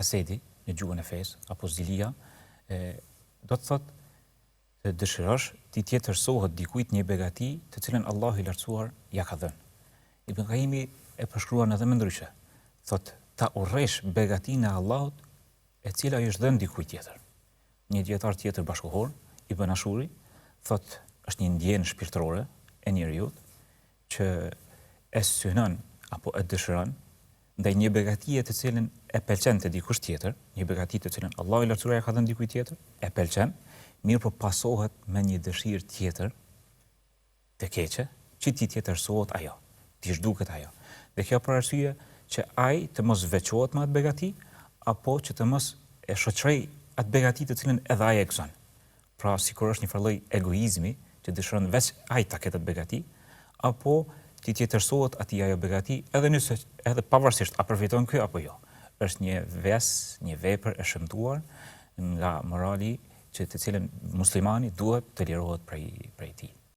hasedi në gjuhën e fesë, apo zilia, do të thotë të dëshirosh ti tjetërsohet dikujt një begati të cilën Allahu i lartësuar ja ka dhënë. Ibn Qayyimi e përshkruan edhe më ndryshe. Thotë ta urresh begatinë e Allahut e cila i është dhënë dikujt tjetër. Një dietar tjetër bashkëkohor, Ibn Ashuri, thotë është një ndjenjë shpirtërore e njeriut që e synon apo e dëshiron ndaj një begatie të cilën e pëlqen te dikush tjetër, një begati të cilën Allahu i lartësuar ja ka dhënë dikujt tjetër, e pëlqen, mirë po pasohet me një dëshirë tjetër të keqe, që ti tjetërsohet ajo, ti zhduket ajo. Dhe kjo për arsye që ai të mos veçohet me atë begati, apo që të mos e shoqëroj atë begati të cilën edhe ai e gëzon. Pra sikur është një lloj egoizmi që dëshiron veç ai ta ketë atë begati, apo ti tjetërsohet atij ajo begati, edhe pavarësisht a përfiton ky apo jo. Është një një vepër e shëmtuar nga morali që të cilën muslimani duhet të lirohet prej tij.